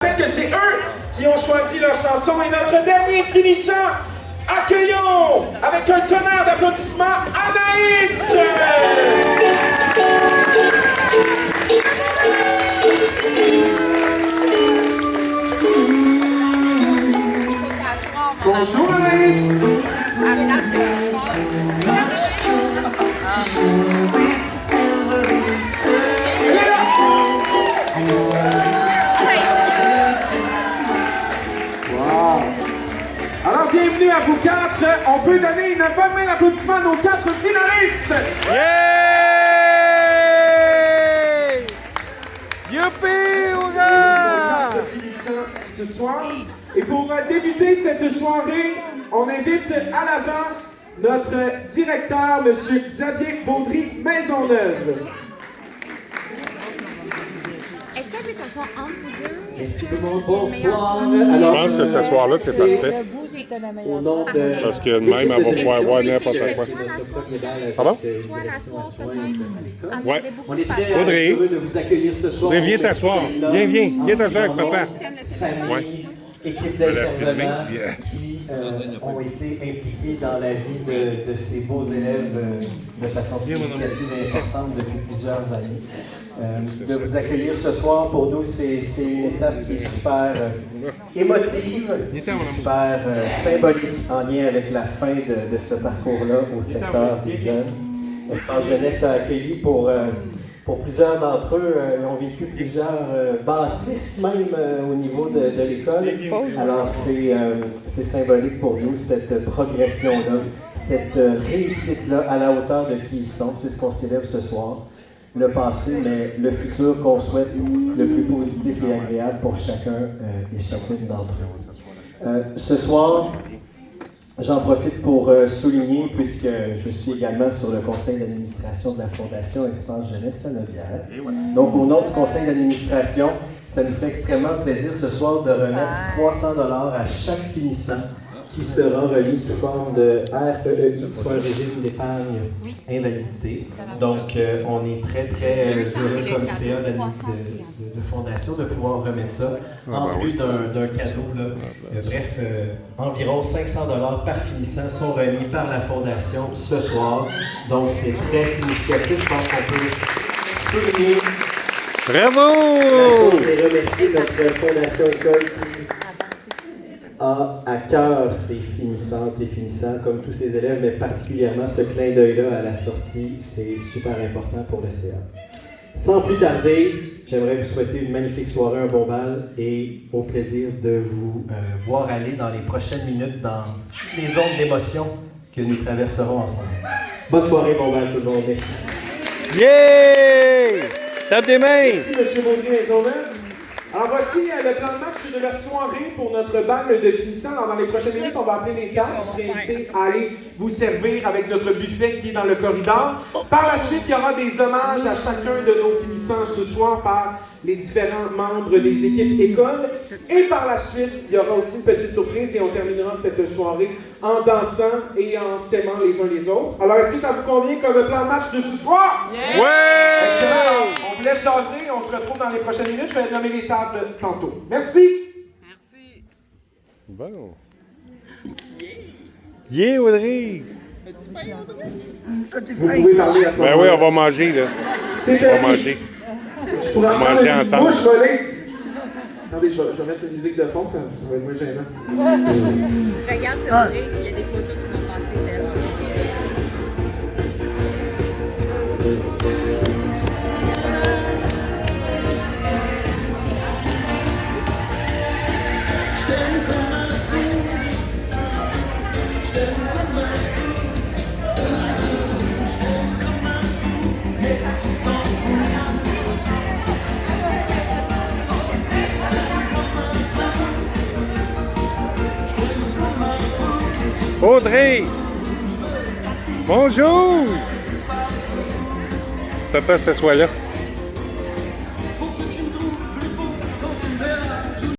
Que c'est eux qui ont choisi leur chanson et notre dernier finissant, accueillons avec un tonnerre d'applaudissements Anaïs! Bonjour Anaïs! Alors, bienvenue à vous quatre. On peut donner une bonne main d'applaudissement à nos quatre finalistes. Yeah! Youpi! Hurrah! Nos quatre finissants ce soir. Et pour débuter cette soirée, on invite à l'avant notre directeur, M. Xavier Baudry-Maisonneuve. Est-ce qu'on peut s'asseoir entre vous deux? Merci tout le monde, bonsoir. Je pense que ce soir-là, c'est parfait. Au nom de... Parce que même, elle va pouvoir voir n'importe quoi. Pardon? Toi, l'asseoir peut-être. Ouais. On est très Audrey. heureux de vous accueillir ce soir. Audrey, viens t'asseoir. Viens t'asseoir avec papa. Famille, Ouais. équipe Elle a filmé, d'intervenants puis, qui ont été impliqués dans la vie de ces beaux élèves de façon significative et importante depuis plusieurs années. De vous accueillir ce soir, pour nous, c'est une étape qui est super émotive, super symbolique en lien avec la fin de ce parcours-là au secteur des jeunes. Espace Jeunesse a accueilli pour plusieurs d'entre eux, ils ont vécu plusieurs bâtisses même au niveau de l'école. Alors c'est symbolique pour nous, cette progression-là, cette réussite-là à la hauteur de qui ils sont. C'est ce qu'on célèbre ce soir. Le passé, mais le futur qu'on souhaite le plus positif et agréable pour chacun et chacune d'entre eux. Ce soir, j'en profite pour souligner, puisque je suis également sur le conseil d'administration de la Fondation Espace Jeunesse Saint-Nazaire. Donc, au nom du conseil d'administration, ça nous fait extrêmement plaisir ce soir de remettre 300 $ à chaque finissant qui sera remis sous forme de REEI, soit un régime d'épargne invalidité. Donc, on est très, très heureux comme CA de fondation de pouvoir remettre ça, en plus d'un cadeau. Là. Bref, environ 500 $ par finissant sont remis par la fondation ce soir. Donc, c'est très significatif. Je pense qu'on peut souligner. Bravo! Et remercier notre fondation école qui a à cœur ses finissantes et finissants, comme tous ses élèves, mais particulièrement ce clin d'œil-là à la sortie, c'est super important pour le CA. Sans plus tarder, j'aimerais vous souhaiter une magnifique soirée, un bon bal et au plaisir de vous voir aller dans les prochaines minutes dans les zones d'émotion que nous traverserons ensemble. Bonne soirée, bon bal tout le monde, merci. Yeah! Tape des mains! Merci, M. Baudry-Maisonneuve. Alors voici le plan de match de la soirée pour notre bal de finissants. Alors, dans les prochaines minutes, on va appeler les tables. Vous serez invités à aller vous servir avec notre buffet qui est dans le corridor. Par la suite, il y aura des hommages à chacun de nos finissants ce soir par les différents membres des équipes écoles. Et par la suite, il y aura aussi une petite surprise et on terminera cette soirée en dansant et en s'aimant les uns les autres. Alors, est-ce que ça vous convient comme plan de match de ce soir? Yeah! Ouais! Excellent! On vous laisse jaser, on se retrouve dans les prochaines minutes. Je vais nommer les tables tantôt. Merci! Bon. Yeah, Audrey! Vous pouvez parler à ce moment-là. Ben oui, on va manger, là. C'est On va terminé. manger. Je pourrais On va entendre manger une ensemble. mouche voler. Attendez, je vais mettre une musique de fond, ça va être moins gênant. Regarde, c'est vrai qu'il y a des photos qui m'ont passé d'elle. Audrey! Bonjour! Papa s'assoit là.